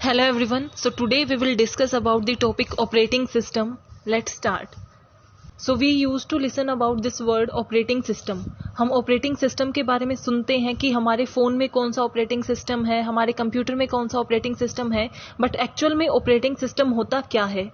Hello everyone. So today we will discuss about the topic operating system. Let's start. So we used to listen about this word operating system. हम operating system के बारे में सुनते हैं कि हमारे phone में कौन सा ऑपरेटिंग सिस्टम है, हमारे कंप्यूटर में कौन सा ऑपरेटिंग सिस्टम है, बट एक्चुअल में ऑपरेटिंग सिस्टम होता क्या है?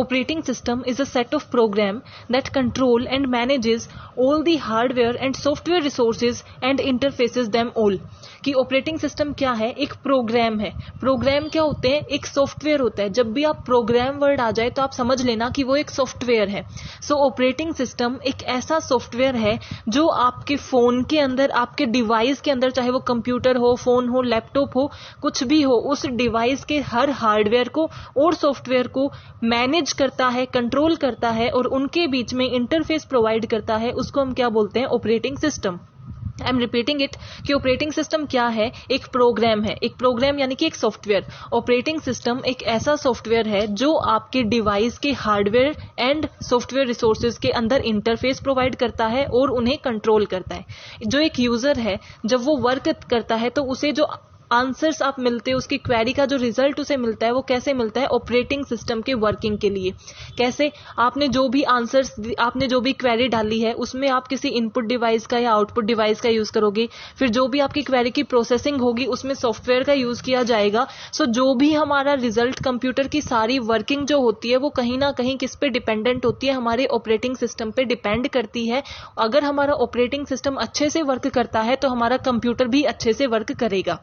Operating system is a set of program that control and manages all the hardware and software resources and interfaces them all. कि ऑपरेटिंग सिस्टम क्या है? एक प्रोग्राम है. प्रोग्राम क्या होते हैं? एक सॉफ्टवेयर होता है. जब भी आप प्रोग्राम वर्ड आ जाए तो आप समझ लेना कि वो एक सॉफ्टवेयर है. सो ऑपरेटिंग सिस्टम एक ऐसा सॉफ्टवेयर है जो आपके फोन के अंदर, आपके डिवाइस के अंदर, चाहे वो कंप्यूटर हो, फोन हो, लैपटॉप हो, कुछ भी हो, उस डिवाइस के हर हार्डवेयर को और सॉफ्टवेयर को मैनेज करता है, कंट्रोल करता है और उनके बीच में इंटरफेस प्रोवाइड करता है. उसको हम क्या बोलते हैं? Operating system. I am repeating it कि ऑपरेटिंग सिस्टम क्या है? एक प्रोग्राम है. एक प्रोग्राम यानी कि एक सॉफ्टवेयर. ऑपरेटिंग सिस्टम एक ऐसा सॉफ्टवेयर है जो आपके डिवाइस के हार्डवेयर एंड सॉफ्टवेयर रिसोर्सेज के अंदर इंटरफेस प्रोवाइड करता है और उन्हें कंट्रोल करता है. जो एक यूजर है, जब वो वर्क करता है तो उसे जो आंसर्स आप मिलते हैं, उसकी क्वेरी का जो रिजल्ट उसे मिलता है, वो कैसे मिलता है? ऑपरेटिंग सिस्टम के वर्किंग के लिए. कैसे? आपने जो भी आंसर्स, आपने जो भी क्वेरी डाली है, उसमें आप किसी इनपुट डिवाइस का या आउटपुट डिवाइस का यूज करोगे. फिर जो भी आपकी क्वेरी की प्रोसेसिंग होगी उसमें सॉफ्टवेयर का यूज किया जाएगा. सो जो भी हमारा रिजल्ट, कंप्यूटर की सारी वर्किंग जो होती है वो कहीं ना कहीं किस पे डिपेंडेंट होती है? हमारे ऑपरेटिंग सिस्टम पे डिपेंड करती है. अगर हमारा ऑपरेटिंग सिस्टम अच्छे से वर्क करता है तो हमारा कंप्यूटर भी अच्छे से वर्क करेगा.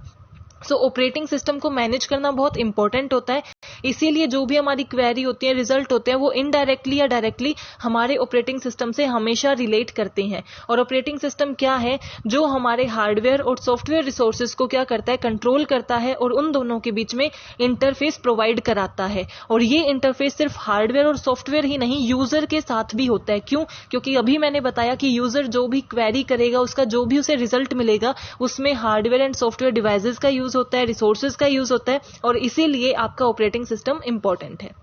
सो ऑपरेटिंग सिस्टम को मैनेज करना बहुत इंपॉर्टेंट होता है. इसीलिए जो भी हमारी क्वेरी होती है, रिजल्ट होते हैं, वो इनडायरेक्टली या डायरेक्टली हमारे ऑपरेटिंग सिस्टम से हमेशा रिलेट करते हैं. और ऑपरेटिंग सिस्टम क्या है? जो हमारे हार्डवेयर और सॉफ्टवेयर रिसोर्सेज को क्या करता है? कंट्रोल करता है और उन दोनों के बीच में इंटरफेस प्रोवाइड कराता है. और ये इंटरफेस सिर्फ हार्डवेयर और सॉफ्टवेयर ही नहीं, यूजर के साथ भी होता है. क्यों? क्योंकि अभी मैंने बताया कि यूजर जो भी क्वेरी करेगा, उसका जो भी उसे रिजल्ट मिलेगा, उसमें हार्डवेयर एंड सॉफ्टवेयर डिवाइसेस का यूज होता है, रिसोर्सेज का यूज होता है, और इसीलिए आपका ऑपरेटिंग सिस्टम इंपॉर्टेंट है.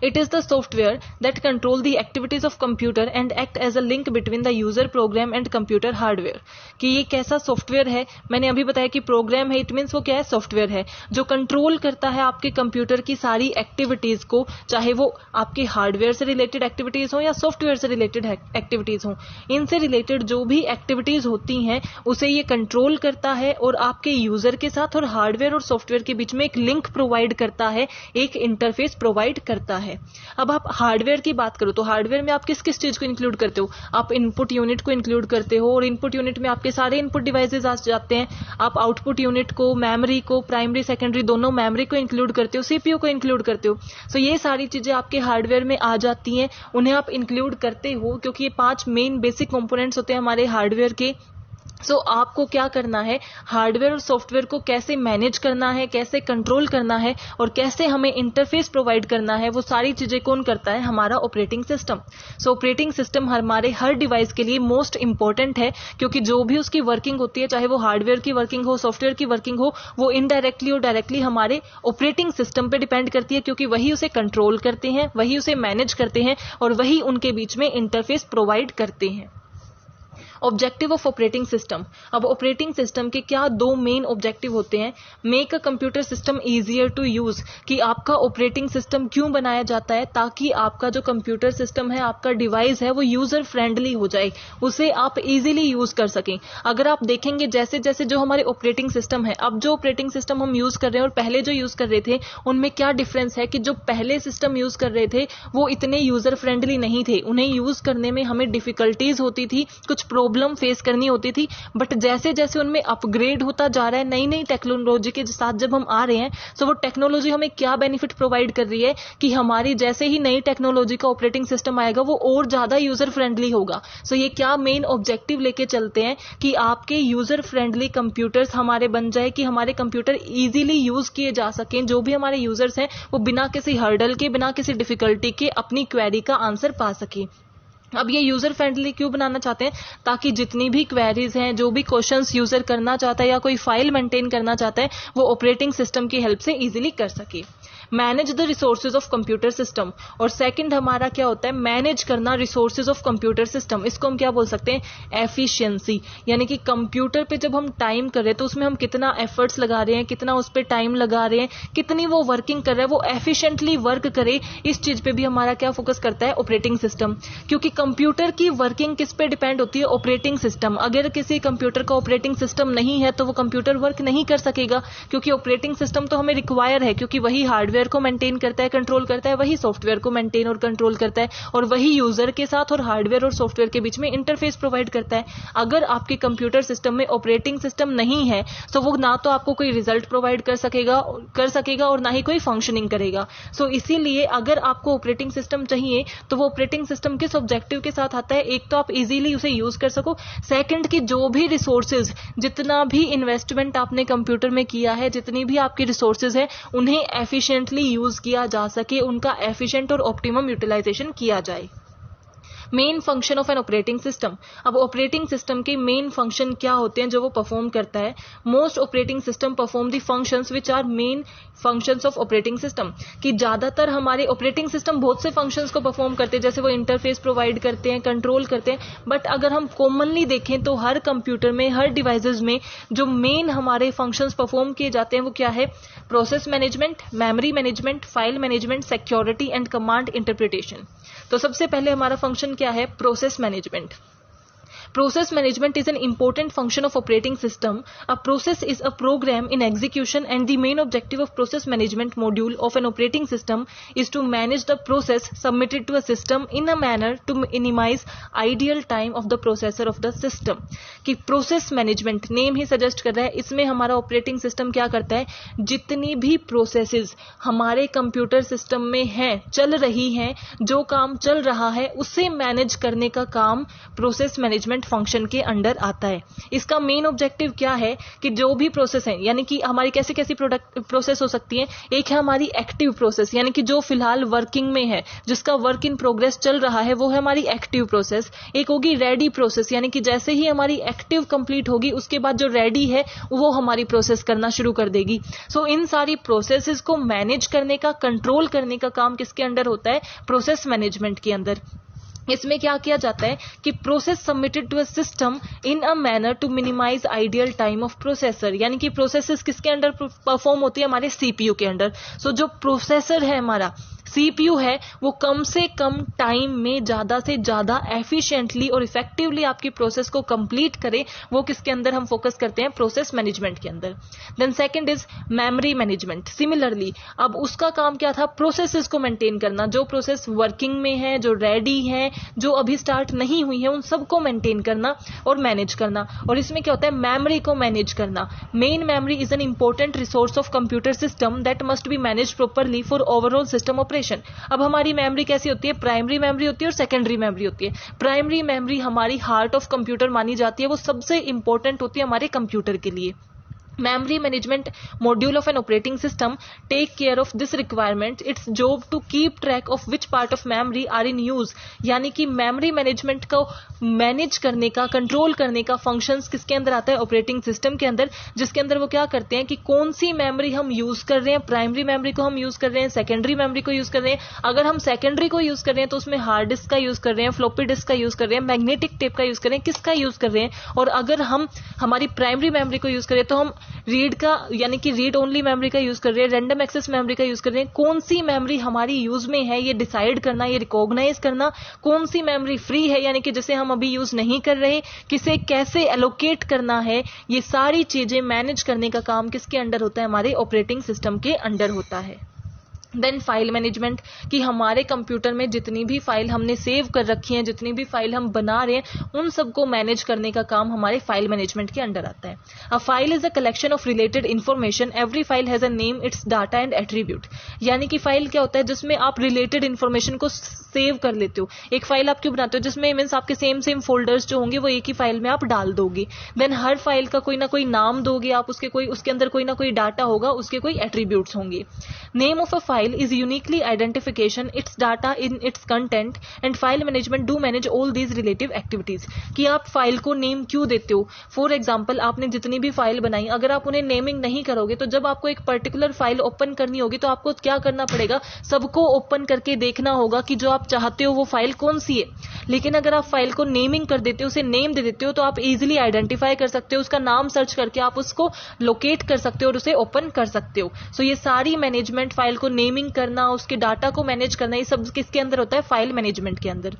It is the software that control the activities of computer and act as a link between the user program and computer hardware. कि ये कैसा सॉफ्टवेयर है? मैंने अभी बताया कि प्रोग्राम है. इट मीन्स वो क्या है? सॉफ्टवेयर है जो कंट्रोल करता है आपके कंप्यूटर की सारी एक्टिविटीज को, चाहे वो आपके हार्डवेयर से रिलेटेड एक्टिविटीज हो या सॉफ्टवेयर से रिलेटेड एक्टिविटीज हो. इनसे रिलेटेड जो भी एक्टिविटीज होती हैं उसे ये कंट्रोल करता है और आपके यूजर के साथ और हार्डवेयर और सॉफ्टवेयर के बीच में एक लिंक प्रोवाइड करता है, एक इंटरफेस प्रोवाइड करता है. अब आप हार्डवेयर की बात करो तो हार्डवेयर में आप किस किस चीज को इंक्लूड करते हो? आप इनपुट यूनिट को इंक्लूड करते हो और इनपुट यूनिट में आपके सारे इनपुट डिवाइसेस आ जाते हैं. आप आउटपुट यूनिट को, मेमोरी को, प्राइमरी सेकेंडरी दोनों मेमोरी को इंक्लूड करते हो, सीपीयू को इंक्लूड करते हो. सो ये सारी चीजें आपके हार्डवेयर में आ जाती हैं, उन्हें आप इंक्लूड करते हो क्योंकि ये 5 मेन बेसिक कंपोनेंट्स होते हैं हमारे हार्डवेयर के. सो आपको क्या करना है? हार्डवेयर और सॉफ्टवेयर को कैसे मैनेज करना है, कैसे कंट्रोल करना है और कैसे हमें इंटरफेस प्रोवाइड करना है, वो सारी चीजें कौन करता है? हमारा ऑपरेटिंग सिस्टम. सो ऑपरेटिंग सिस्टम हमारे हर डिवाइस के लिए मोस्ट इंपॉर्टेंट है क्योंकि जो भी उसकी वर्किंग होती है, चाहे वो हार्डवेयर की वर्किंग हो, सॉफ्टवेयर की वर्किंग हो, वो इनडायरेक्टली और डायरेक्टली हमारे ऑपरेटिंग सिस्टम पे डिपेंड करती है क्योंकि वही उसे कंट्रोल करते हैं, वही उसे मैनेज करते हैं और वही उनके बीच में इंटरफेस प्रोवाइड करते हैं. Objective of operating system. अब ऑपरेटिंग सिस्टम के क्या 2 मेन ऑब्जेक्टिव होते हैं? Make a computer system easier to use. कि आपका ऑपरेटिंग सिस्टम क्यों बनाया जाता है? ताकि आपका जो कंप्यूटर सिस्टम है, आपका डिवाइस है, वो यूजर फ्रेंडली हो जाए, उसे आप इजीली यूज कर सकें. अगर आप देखेंगे जैसे जैसे जो हमारे ऑपरेटिंग सिस्टम है, अब जो ऑपरेटिंग सिस्टम हम यूज कर रहे हैं और पहले जो यूज कर रहे थे, उनमें क्या डिफरेंस है? कि जो पहले सिस्टम यूज कर रहे थे वो इतने यूजर फ्रेंडली नहीं थे, उन्हें यूज करने में हमें डिफिकल्टीज होती थी, कुछ प्रॉब्लम फेस करनी होती थी. बट जैसे जैसे उनमें अपग्रेड होता जा रहा है, नई नई टेक्नोलॉजी के साथ जब हम आ रहे हैं, तो वो टेक्नोलॉजी हमें क्या बेनिफिट प्रोवाइड कर रही है कि हमारी जैसे ही नई टेक्नोलॉजी का ऑपरेटिंग सिस्टम आएगा वो और ज्यादा यूजर फ्रेंडली होगा. सो ये क्या मेन ऑब्जेक्टिव लेके चलते हैं कि आपके यूजर फ्रेंडली कंप्यूटर्स हमारे बन जाए, कि हमारे कंप्यूटर इजीली यूज किए जा सकें. जो भी हमारे यूजर्स हैं वो बिना किसी हर्डल के, बिना किसी डिफिकल्टी के अपनी क्वेरी का आंसर पा सके. अब ये यूजर फ्रेंडली क्यों बनाना चाहते हैं, ताकि जितनी भी क्वेरीज हैं, जो भी क्वेश्चंस यूजर करना चाहता है या कोई फाइल मेंटेन करना चाहता है, वो ऑपरेटिंग सिस्टम की हेल्प से इजीली कर सके। Manage the resources of computer system, और सेकंड हमारा क्या होता है, मैनेज करना रिसोर्सेज ऑफ कंप्यूटर सिस्टम। इसको हम क्या बोल सकते हैं, एफिशिएंसी, यानी कि कंप्यूटर पे जब हम टाइम कर रहे हैं तो उसमें हम कितना एफर्ट्स लगा रहे हैं, कितना उस पर टाइम लगा रहे हैं, कितनी वो वर्किंग कर रहा है, वो एफिशिएंटली वर्क करे, इस चीज पे भी हमारा क्या फोकस करता है, ऑपरेटिंग सिस्टम। क्योंकि कंप्यूटर की वर्किंग किस पे डिपेंड होती है, ऑपरेटिंग सिस्टम। अगर किसी कंप्यूटर का ऑपरेटिंग सिस्टम नहीं है तो वो कंप्यूटर वर्क नहीं कर सकेगा, क्योंकि ऑपरेटिंग सिस्टम तो हमें रिक्वायर है, क्योंकि वही हार्डवेयर को मेंटेन करता है, कंट्रोल करता है, वही सॉफ्टवेयर को मेंटेन और कंट्रोल करता है, और वही यूजर के साथ और हार्डवेयर और सॉफ्टवेयर के बीच में इंटरफेस प्रोवाइड करता है। अगर आपके कंप्यूटर सिस्टम में ऑपरेटिंग सिस्टम नहीं है तो वो ना तो आपको कोई रिजल्ट प्रोवाइड कर सकेगा और ना ही कोई फंक्शनिंग करेगा। सो इसीलिए अगर आपको ऑपरेटिंग सिस्टम चाहिए तो वो ऑपरेटिंग सिस्टम किस ऑब्जेक्टिव के साथ आता है, एक तो आप इजीली उसे यूज कर सको, सेकंड कि जो भी रिसोर्सेज, जितना भी इन्वेस्टमेंट आपने कंप्यूटर में किया है, जितनी भी आपकी रिसोर्सेज है, उन्हें एफिशिएंटली यूज किया जा सके, उनका एफिशिएंट और ऑप्टिमम यूटिलाइजेशन किया जाए। Main function of an operating system, अब ऑपरेटिंग सिस्टम के मेन फंक्शन क्या होते हैं जो वो परफॉर्म करता है। Most operating system perform the functions which are main functions of operating system, कि ज्यादातर हमारे ऑपरेटिंग सिस्टम बहुत से फंक्शंस को परफॉर्म करते हैं, जैसे वो इंटरफेस प्रोवाइड करते हैं, कंट्रोल करते हैं, बट अगर हम कॉमनली देखें तो हर कंप्यूटर में, हर डिवाइसेस में जो मेन हमारे फंक्शंस परफॉर्म किए जाते हैं वो क्या है, process management, memory management, file management, security and command interpretation. तो सबसे पहले हमारा फंक्शन क्या है, process management. Process management is an important function of operating system. A process is a program in execution, and the main objective of process management module of an operating system is to manage the process submitted to a system in a manner to minimize idle time of the processor of the system. कि process management name ही suggest कर रहा है, इसमें हमारा operating system क्या करता है, जितनी भी प्रोसेसेस हमारे कंप्यूटर सिस्टम में हैं, चल रही हैं, जो काम चल रहा है उसे मैनेज करने का काम प्रोसेस मैनेजमेंट फंक्शन के अंडर आता है। इसका मेन ऑब्जेक्टिव क्या है कि जो भी प्रोसेस है, यानी कि हमारी कैसी कैसी प्रोसेस हो सकती है, एक है हमारी एक्टिव प्रोसेस, यानी कि जो फिलहाल वर्किंग में है, जिसका वर्क इन प्रोग्रेस चल रहा है, वो है हमारी एक्टिव प्रोसेस। एक होगी रेडी प्रोसेस, यानी कि जैसे ही हमारी एक्टिव कंप्लीट होगी उसके बाद जो रेडी है वो हमारी प्रोसेस करना शुरू कर देगी। सो इन सारी प्रोसेसेस को मैनेज करने का, कंट्रोल करने का काम किसके अंडर होता है, प्रोसेस मैनेजमेंट के अंदर। इसमें क्या किया जाता है कि process submitted to a system in a manner to minimize ideal time of processor, यानी कि प्रोसेसेस किसके अंडर परफॉर्म होती है, हमारे सीपीयू के अंडर। सो जो प्रोसेसर है हमारा सीपीयू है, वो कम से कम टाइम में ज्यादा से ज्यादा एफिशिएंटली और इफेक्टिवली आपकी प्रोसेस को कंप्लीट करे, वो किसके अंदर हम फोकस करते हैं, प्रोसेस मैनेजमेंट के अंदर। Then second is memory management. Similarly अब उसका काम क्या था, प्रोसेसेस को मेंटेन करना, जो प्रोसेस वर्किंग में है, जो रेडी है, जो अभी स्टार्ट नहीं हुई है, उन सबको मेंटेन करना और मैनेज करना। और इसमें क्या होता है, मेमोरी को मैनेज करना। Main memory is an important resource of computer system that must be manage properly for overall system operation. अब हमारी मेमोरी कैसी होती है, प्राइमरी मेमोरी होती है और सेकेंडरी मेमोरी होती है। प्राइमरी मेमोरी हमारी हार्ट ऑफ कंप्यूटर मानी जाती है, वो सबसे इंपॉर्टेंट होती है हमारे कंप्यूटर के लिए। Memory management module of an operating system take care of this requirement. Its job to keep track of which part of memory are in use. यानी कि memory management को मैनेज करने का, कंट्रोल करने का फंक्शंस किसके अंदर आता है, ऑपरेटिंग सिस्टम के अंदर, जिसके अंदर वो क्या करते हैं कि कौन सी मेमोरी हम यूज कर रहे हैं, प्राइमरी मेमोरी को हम यूज कर रहे हैं, सेकेंडरी मेमोरी को यूज कर रहे हैं। अगर हम सेकेंडरी को यूज कर रहे हैं तो उसमें हार्ड डिस्क का यूज कर रहे हैं, फ्लॉपी डिस्क का यूज कर रहे हैं, मैग्नेटिक टेप का यूज कर रहे हैं, किसका यूज कर रहे हैं। और अगर हम हमारी प्राइमरी मेमोरी को यूज करें तो हम रीड का, यानी कि रीड ओनली मेमोरी का यूज कर रहे हैं, रैंडम एक्सेस मेमोरी का यूज कर रहे हैं। कौन सी मेमोरी हमारी यूज में है ये डिसाइड करना, ये रिकॉग्नाइज करना, कौन सी मेमोरी फ्री है, यानी कि जिसे हम अभी यूज नहीं कर रहे, किसे कैसे एलोकेट करना है, ये सारी चीजें मैनेज करने का काम किसके अंडर होता है, हमारे ऑपरेटिंग सिस्टम के अंडर होता है। देन फाइल मैनेजमेंट, कि हमारे कंप्यूटर में जितनी भी फाइल हमने सेव कर रखी हैं, जितनी भी फाइल हम बना रहे हैं, उन सबको मैनेज करने का काम हमारे फाइल मैनेजमेंट के अंडर आता है। A file is a collection of related information, every file has a name, it's data and attribute. यानी कि फाइल क्या होता है, जिसमें आप रिलेटेड इन्फॉर्मेशन को सेव कर लेते हो। एक फाइल आप क्यों बनाते हो, जिसमें मीन्स आपके सेम फोल्डर्स जो होंगे वो एक ही फाइल में आप डाल दोगे। देन हर फाइल का कोई ना कोई नाम दोगे आप, उसके अंदर कोई ना कोई डाटा होगा, उसके कोई एट्रीब्यूट्स होंगे। Name of a file is uniquely identification it's data in its content and file management do manage all these relative activities. कि आप फाइल को नेम क्यों देते हो। फॉर एग्जाम्पल आपने जितनी भी फाइल बनाई, अगर आप उन्हें नेमिंग नहीं करोगे तो जब आपको एक पर्टिकुलर फाइल ओपन करनी होगी तो आपको क्या करना पड़ेगा, सबको ओपन करके देखना होगा कि जो आप चाहते हो वो फाइल कौन सी है। लेकिन अगर आप फाइल को नेमिंग कर देते हो, उसे नेम दे देते हो, तो आप इजीली आइडेंटिफाई कर सकते हो, उसका नाम सर्च करके आप उसको लोकेट कर सकते हो और उसे ओपन कर सकते हो। सो ये सारी मैनेजमेंट, फाइल को नेमिंग करना, उसके डाटा को मैनेज करना, ये सब किसके अंदर होता है, फाइल मैनेजमेंट के अंदर।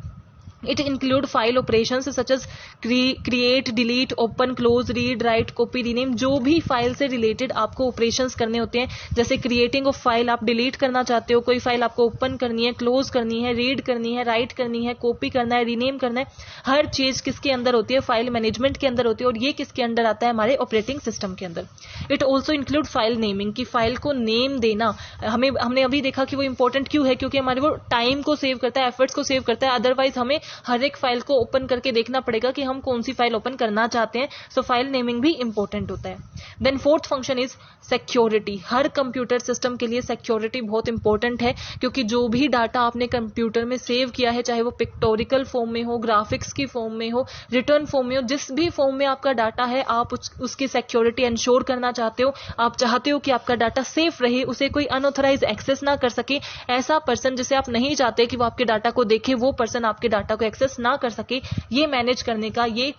It include file operations such as create, delete, open, close, read, write, copy, rename। जो भी फाइल से रिलेटेड आपको ऑपरेशंस करने होते हैं, जैसे क्रिएटिंग ऑफ फाइल, आप डिलीट करना चाहते हो, कोई फाइल आपको ओपन करनी है, क्लोज करनी है, रीड करनी है, राइट करनी है, कॉपी करना है, रीनेम करना है, हर चीज किसके अंदर होती है, फाइल मैनेजमेंट के अंदर होती है। और ये किसके अंदर आता है, हमारे ऑपरेटिंग सिस्टम के अंदर। It also include file naming, की फाइल को नेम देना हमने अभी देखा कि वो इंपॉर्टेंट क्यों है, क्योंकि हमारे वो टाइम को सेव करता है, एफर्ट्स को सेव करता है। अदरवाइज हमें हर एक फाइल को ओपन करके देखना पड़ेगा कि हम कौन सी फाइल ओपन करना चाहते हैं। सो फाइल नेमिंग भी इंपॉर्टेंट होता है। Then fourth function is security. हर कंप्यूटर सिस्टम के लिए सिक्योरिटी बहुत इंपॉर्टेंट है, क्योंकि जो भी डाटा आपने कंप्यूटर में सेव किया है, चाहे वो पिक्टोरिकल फॉर्म में हो, ग्राफिक्स की फॉर्म में हो, रिटर्न फॉर्म में हो, जिस भी फॉर्म में आपका डाटा है, आप उसकी सिक्योरिटी इंश्योर करना चाहते हो। आप चाहते हो कि आपका डाटा सेफ रहे, उसे कोई अनऑथराइज एक्सेस ना कर सके। ऐसा पर्सन जिसे आप नहीं चाहते कि वो आपके डाटा को देखे, वो पर्सन आपके डाटा को एक्सेस ना कर सके, ये मैनेज करने का, ये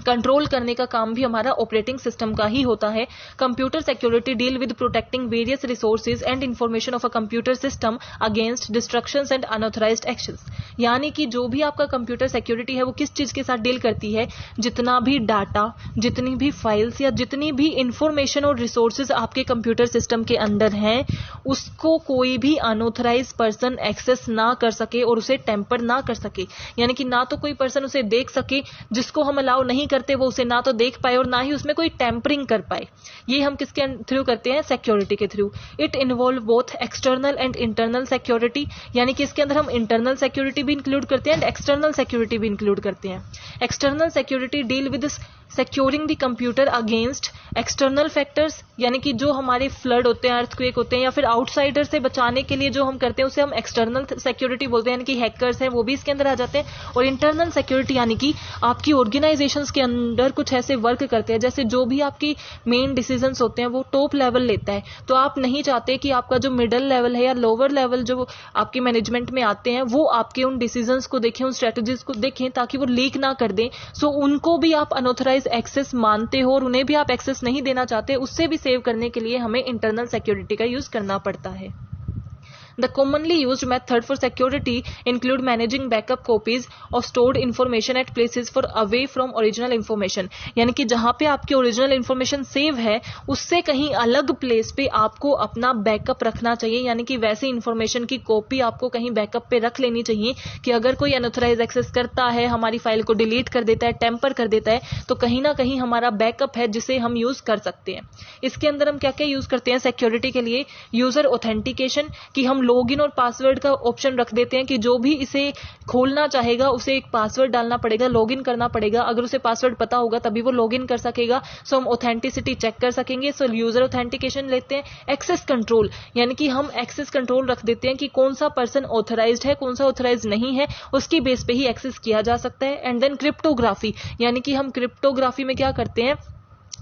कंट्रोल करने का काम भी हमारा ऑपरेटिंग सिस्टम का ही होता है। Computer security deal with protecting various resources and information of a computer system against destructions and unauthorized actions. यानी कि जो भी आपका कंप्यूटर सिक्योरिटी है वो किस चीज के साथ डील करती है, जितना भी डाटा, जितनी भी फाइल्स या जितनी भी इंफॉर्मेशन और रिसोर्सेज आपके कंप्यूटर सिस्टम के अंदर हैं, उसको कोई भी अनऑथराइज पर्सन एक्सेस ना कर सके और उसे टेम्पर ना कर सके। यानी कि ना तो कोई पर्सन उसे देख सके, जिसको हम अलाउ नहीं करते वो उसे ना तो देख पाए और ना ही उसमें कोई टेम्परिंग कर पाए। ये हम किसके थ्रू करते हैं, सिक्योरिटी के through. It involve both external and internal security, यानी कि इसके अंदर हम इंटरनल सिक्योरिटी भी इंक्लूड करते हैं एंड एक्सटर्नल सिक्योरिटी भी इंक्लूड करते हैं। External security deal with securing the computer against external factors, यानी कि जो हमारे फ्लड होते हैं, अर्थक्वेक होते हैं, या फिर आउटसाइडर से बचाने के लिए जो हम करते हैं उसे हम एक्सटर्नल सिक्योरिटी बोलते हैं, यानी कि हैकर्स हैं वो भी इसके अंदर आ जाते हैं। और इंटरनल सिक्योरिटी यानी कि आपकी ऑर्गेनाइजेशंस के अंदर कुछ ऐसे वर्क करते हैं, जैसे जो भी आपकी मेन डिसीजंस होते हैं वो टॉप लेवल लेता है, तो आप नहीं चाहते कि आपका जो मिडिल लेवल है या लोअर लेवल जो आपके मैनेजमेंट में आते हैं वो आपके उन डिसीजंस को देखें, उन स्ट्रेटेजीज को देखें, ताकि वो लीक ना कर दें। सो उनको भी आप अनऑथराइज एक्सेस मानते हो और उन्हें भी आप एक्सेस नहीं देना चाहते, उससे भी सेव करने के लिए हमें इंटरनल सिक्योरिटी का यूज करना पड़ता है। The commonly used method for security include managing backup copies of stored information at places for away from original information, यानी कि जहां पे आपकी ओरिजिनल इंफॉर्मेशन सेव है उससे कहीं अलग प्लेस पे आपको अपना बैकअप रखना चाहिए। यानी कि वैसी इंफॉर्मेशन की कॉपी आपको कहीं बैकअप पे रख लेनी चाहिए कि अगर कोई अनऑथराइज एक्सेस करता है, हमारी फाइल को डिलीट कर देता है, टेम्पर कर देता है, तो कहीं ना कहीं हमारा बैकअप है जिसे हम यूज कर सकते हैं। इसके अंदर हम क्या क्या यूज करते हैं सिक्योरिटी के लिए, यूजर ऑथेंटिकेशन, कि हम लॉगिन और पासवर्ड का ऑप्शन रख देते हैं कि जो भी इसे खोलना चाहेगा उसे एक पासवर्ड डालना पड़ेगा, लॉगिन करना पड़ेगा, अगर उसे पासवर्ड पता होगा तभी वो लॉगिन कर सकेगा। सो हम ऑथेंटिसिटी चेक कर सकेंगे, सो यूजर ऑथेंटिकेशन लेते हैं। एक्सेस कंट्रोल, यानी कि हम एक्सेस कंट्रोल रख देते हैं कि कौन सा पर्सन ऑथराइज्ड है, कौन सा ऑथराइज्ड नहीं है, उसकी बेस पे ही एक्सेस किया जा सकता है। एंड देन क्रिप्टोग्राफी, यानी कि हम क्रिप्टोग्राफी में क्या करते हैं,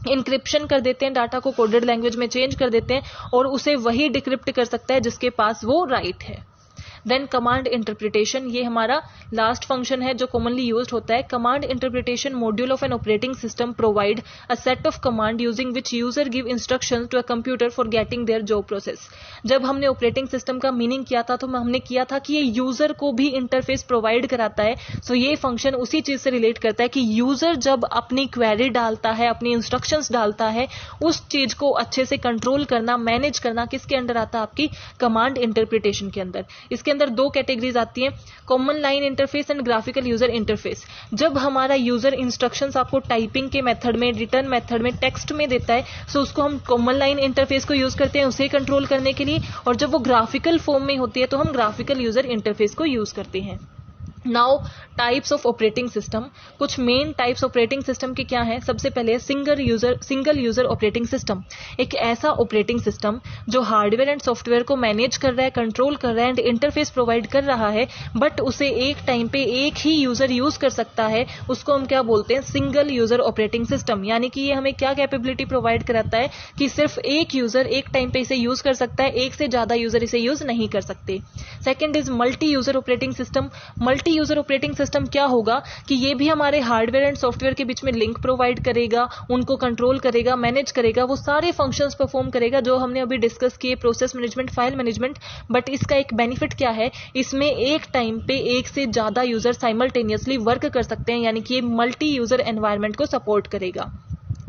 इंक्रिप्शन कर देते हैं, डाटा को कोडेड लैंग्वेज में चेंज कर देते हैं और उसे वही डिक्रिप्ट कर सकता है जिसके पास वो राइट है। देन कमांड इंटरप्रिटेशन, ये हमारा लास्ट फंक्शन है जो कॉमनली यूज्ड होता है। Command interpretation module of an operating system provide a set of command using which user give instructions to a computer for getting their job process. जब हमने operating system का meaning किया था तो हमने किया था कि ये यूजर को भी इंटरफेस प्रोवाइड कराता है। सो ये फंक्शन उसी चीज से रिलेट करता है कि यूजर जब अपनी क्वेरी डालता है, अपनी इंस्ट्रक्शंस डालता है, उस चीज को अच्छे से कंट्रोल करना, मैनेज करना किसके अंडर आता है, आपकी कमांड इंटरप्रिटेशन के अंदर। इसके अंदर दो कैटेगरीज आती हैं, common line interface and graphical user interface. जब हमारा यूजर इंस्ट्रक्शंस आपको टाइपिंग के मेथड में, रिटर्न मेथड में, टेक्स्ट में देता है, सो उसको हम कॉमन लाइन इंटरफेस को यूज करते हैं उसे कंट्रोल करने के लिए, और जब वो ग्राफिकल फॉर्म में होती है तो हम ग्राफिकल यूजर इंटरफेस को यूज करते हैं। Now types of operating system, कुछ मेन टाइप्स ऑपरेटिंग सिस्टम के क्या है। सबसे पहले सिंगल यूजर ऑपरेटिंग सिस्टम, एक ऐसा ऑपरेटिंग सिस्टम जो हार्डवेयर एंड सॉफ्टवेयर को मैनेज कर रहा है, कंट्रोल कर रहा है एंड इंटरफेस प्रोवाइड कर रहा है, बट उसे एक टाइम पे एक ही यूजर यूज कर सकता है, उसको हम क्या बोलते हैं, सिंगल यूजर ऑपरेटिंग सिस्टम। यानी कि ये हमें क्या कैपेबिलिटी प्रोवाइड कराता है कि सिर्फ एक यूजर एक टाइम पे इसे यूज कर सकता है, एक से ज्यादा यूजर इसे यूज नहीं कर सकते। Second is multi user operating system. Multi user operating system क्या होगा कि ये भी हमारे हार्डवेयर एंड सॉफ्टवेयर के बीच में लिंक प्रोवाइड करेगा, उनको कंट्रोल करेगा, मैनेज करेगा, वो सारे फंक्शंस परफॉर्म करेगा जो हमने अभी डिस्कस किए, process management, file management. But इसका एक बेनिफिट क्या है, इसमें एक टाइम पे एक से ज्यादा यूजर साइमल्टेनियसली वर्क कर सकते हैं, यानी कि ये मल्टी यूजर एनवायरनमेंट को सपोर्ट करेगा।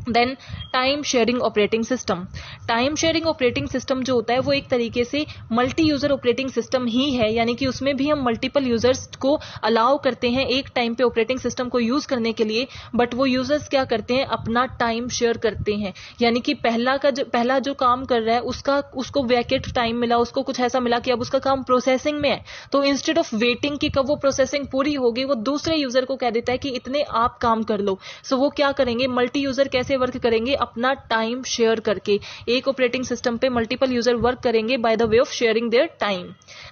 Then time sharing operating system. Time sharing operating system जो होता है वो एक तरीके से मल्टी यूजर ऑपरेटिंग सिस्टम ही है, यानी कि उसमें भी हम मल्टीपल यूजर्स को अलाउ करते हैं एक टाइम पे ऑपरेटिंग सिस्टम को यूज करने के लिए, बट वो यूजर्स क्या करते हैं, अपना टाइम शेयर करते हैं। यानी कि पहला जो काम कर रहा है उसको वैकेट टाइम मिला, उसको कुछ ऐसा मिला कि अब उसका काम प्रोसेसिंग में है, तो इंस्टेड ऑफ वेटिंग कि कब वो प्रोसेसिंग पूरी होगी, वो दूसरे यूजर को कह देता है कि इतने आप काम कर लो। सो वो क्या करेंगे, मल्टी यूजर कैसे वर्क करेंगे, अपना टाइम शेयर करके। एक ऑपरेटिंग सिस्टम पे मल्टीपल यूजर वर्क करेंगे by the way of sharing their time.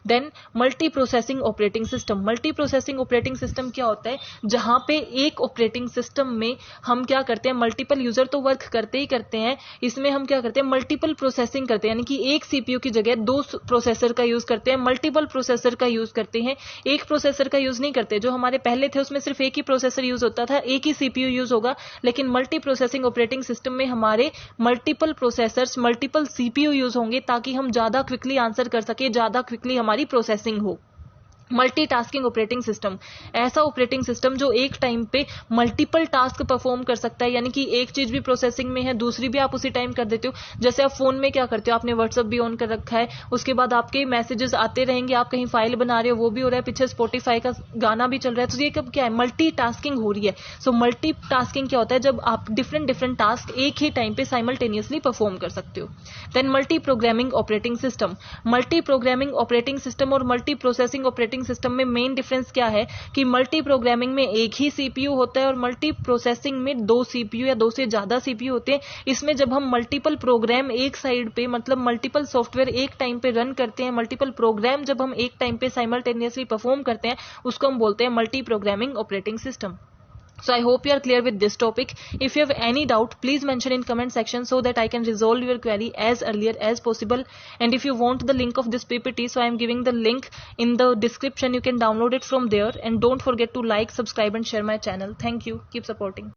Then multi processing operating system. Multi processing operating system क्या होता है, जहां पे एक ऑपरेटिंग सिस्टम में हम क्या करते हैं, मल्टीपल यूजर तो वर्क करते ही करते हैं, इसमें हम क्या करते हैं, मल्टीपल प्रोसेसिंग करते हैं, यानी कि एक सीपीयू की जगह दो प्रोसेसर का यूज करते हैं, मल्टीपल प्रोसेसर का यूज करते हैं, एक प्रोसेसर का यूज नहीं करते। जो हमारे पहले थे उसमें सिर्फ एक ही प्रोसेसर यूज होता था, एक ही सीपीयू यूज होगा, लेकिन मल्टी प्रोसेसिंग ऑपरेटिंग सिस्टम में हमारे multiple processors, multiple CPU use होंगे, ताकि हम ज्यादा क्विकली आंसर कर सके, ज्यादा क्विकली हमारी प्रोसेसिंग हो। मल्टीटास्किंग ऑपरेटिंग सिस्टम, ऐसा ऑपरेटिंग सिस्टम जो एक टाइम पे मल्टीपल टास्क परफॉर्म कर सकता है, यानी कि एक चीज भी प्रोसेसिंग में है, दूसरी भी आप उसी टाइम कर देते हो। जैसे आप फोन में क्या करते हो, आपने व्हाट्सएप भी ऑन कर रखा है, उसके बाद आपके मैसेजेस आते रहेंगे, आप कहीं फाइल बना रहे हो वो भी हो रहा है, पीछे स्पॉटिफाई का गाना भी चल रहा है, तो ये कब क्या है, मल्टीटास्किंग हो रही है। सो मल्टीटास्किंग क्या होता है, जब आप डिफरेंट टास्क एक ही टाइम पे साइमल्टेनियसली परफॉर्म कर सकते हो। Then multi programming operating system. Multi programming operating system और मल्टी प्रोसेसिंग ऑपरेटिंग सिस्टम में मेन डिफरेंस क्या है कि मल्टी प्रोग्रामिंग में एक ही सीपीयू होता है और मल्टी प्रोसेसिंग में दो सीपीयू या दो से ज्यादा सीपीयू होते हैं। इसमें जब हम मल्टीपल प्रोग्राम एक साइड पे, मतलब मल्टीपल सॉफ्टवेयर एक टाइम पे रन करते हैं, मल्टीपल प्रोग्राम जब हम एक टाइम पे साइमल्टेनियसली परफॉर्म करते हैं, उसको हम बोलते हैं multi programming operating system. So I hope you are clear with this topic. If you have any doubt, please mention in comment section so that I can resolve your query as earlier as possible. And if you want the link of this PPT, so I am giving the link in the description. You can download it from there. And don't forget to like, subscribe and share my channel. Thank you. Keep supporting.